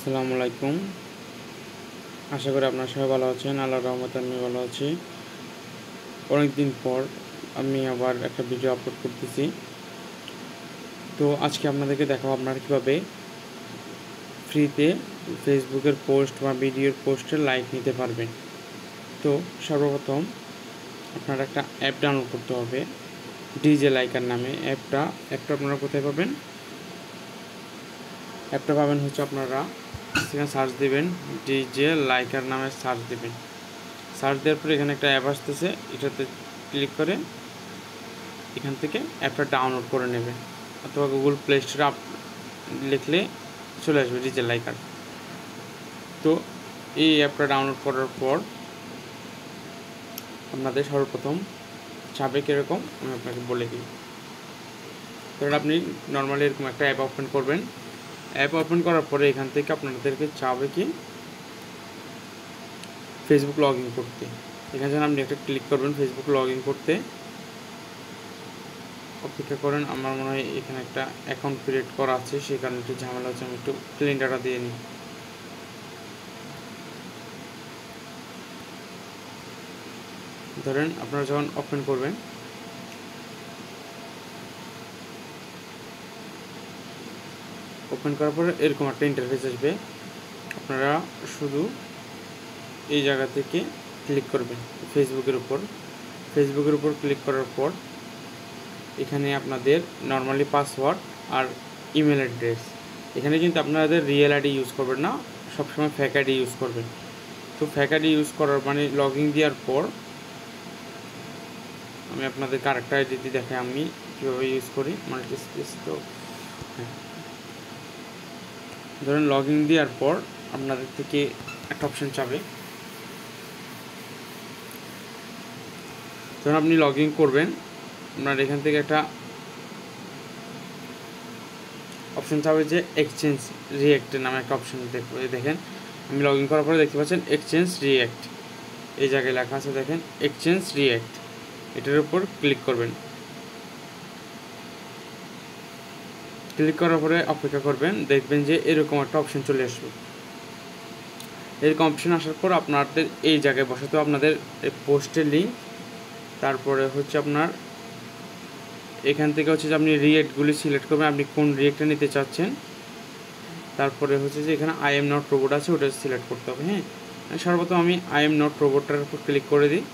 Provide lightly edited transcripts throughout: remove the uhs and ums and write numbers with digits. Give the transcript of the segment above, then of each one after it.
আসসালামু আলাইকুম। আশা করি আপনারা সবাই ভালো আছেন। আল্লাহর রহমতে আমি ভালো আছি। অনেকদিন পর আমি আবার একটা ভিডিও আপলোড করতেছি। তো আজকে আপনাদেরকে দেখাবো আপনারা কীভাবে ফ্রিতে ফেসবুকের পোস্ট বা ভিডিওর পোস্টে লাইক নিতে পারবেন। তো সর্বপ্রথম আপনারা একটা অ্যাপ ডাউনলোড করতে হবে, ডিজে লাইকার নামে অ্যাপটা আপনারা কোথায় পাবেন? অ্যাপটা পাবেন হচ্ছে আপনারা সেখানে সার্চ দেবেন, ডিজে লাইকার নামে সার্চ দেবেন। সার্চ দেওয়ার পরে এখানে একটা অ্যাপ আসতেছে, এটাতে ক্লিক করে এখান থেকে অ্যাপটা ডাউনলোড করে নেবেন, অথবা গুগল প্লে স্টোরে লিখলে চলে আসবে ডিজে লাইকার। তো এই অ্যাপটা ডাউনলোড করার পর আপনাদের সর্বপ্রথম চাবে কীরকম আমি আপনাকে বলে দিই। ধরুন আপনি নর্মালি এরকম একটা অ্যাপ ওপেন করবেন। অ্যাপ ওপেন করার পরে এখান থেকে আপনাদেরকে চাবে কি ফেসবুক লগ ইন করতে। এখানে যেন আপনি একটা ক্লিক করবেন ফেসবুক লগ ইন করতে। অপেক্ষা করেন, আমার মনে হয় এখানে একটা অ্যাকাউন্ট ক্রিয়েট করা আছে, সেই কারণে একটু ঝামেলা হচ্ছে। আমি একটু ক্লিন ডাটা দিয়ে নিই। ধরেন আপনারা যখন ওপেন করবেন, ওপেন করার পরে এরকম একটা ইন্টারফেস আসবে। আপনারা শুধু এই জায়গা থেকে ক্লিক করবেন ফেসবুকের উপর ক্লিক করার পর এখানে আপনাদের নর্মালি পাসওয়ার্ড আর ইমেল অ্যাড্রেস, এখানে কিন্তু আপনাদের রিয়েল আইডি ইউজ করবেন না, সবসময় ফেক আইডি ইউজ করবেন। তো ফেক আইডি ইউজ করার মানে লগ ইন দেওয়ার পর আমি আপনাদেরকে আরেকটা আইডি দেখাই আমি কীভাবে ইউজ করি। মাল্টিস্পেস তো হ্যাঁ, ধরেন লগ ইন দেওয়ার পর আপনাদের থেকে একটা অপশান চাবে। যখন আপনি লগ ইন করবেন আপনার এখান থেকে একটা অপশান চাবে যে এক্সচেঞ্জ রিঅ্যাক্টের নামে একটা অপশান দেখেন। আমি লগ ইন করার পরে দেখতে পাচ্ছেন এক্সচেঞ্জ রিঅ্যাক্ট, এই জায়গায় লেখা আছে দেখেন এক্সচেঞ্জ রিঅ্যাক্ট। এটার উপর ক্লিক করবেন। ক্লিক করার পরে অপেক্ষা করবেন, দেখবেন যে এরকম একটা অপশান চলে আসবে। এরকম অপশান আসার পর আপনাদের এই জায়গায় বসাতে আপনাদের পোস্টের লিঙ্ক, তারপরে হচ্ছে আপনার এখান থেকে হচ্ছে যে আপনি রিঅ্যাক্টগুলি সিলেক্ট করবেন, আপনি কোন রিঅ্যাক্টটা নিতে চাচ্ছেন। তারপরে হচ্ছে যে এখানে আই এম নট রোবট আছে, ওটা সিলেক্ট করতে হবে। হ্যাঁ, সর্বপ্রথম আমি আই এম নট রোবটটার উপর ক্লিক করে দিই।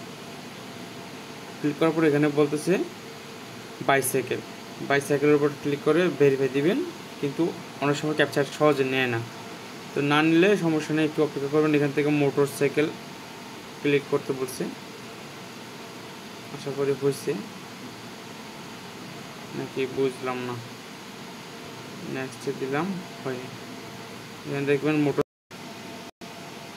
ক্লিক করার পর এখানে বলতেছে বাইসাইকেলের উপর ক্লিক করে ভেরিফাই দিবেন, কিন্তু অনেক সময় ক্যাপচার সহজে নেয় না। তো না নিলে সমস্যা নেই, একটু অপেক্ষা করবেন। এখান থেকে মোটর সাইকেল ক্লিক করতে বলছে, আশা করি হয়েছে নাকি বুঝলাম না। নেক্সটে দিলাম, হয়নি। এখানে দেখবেন মোটর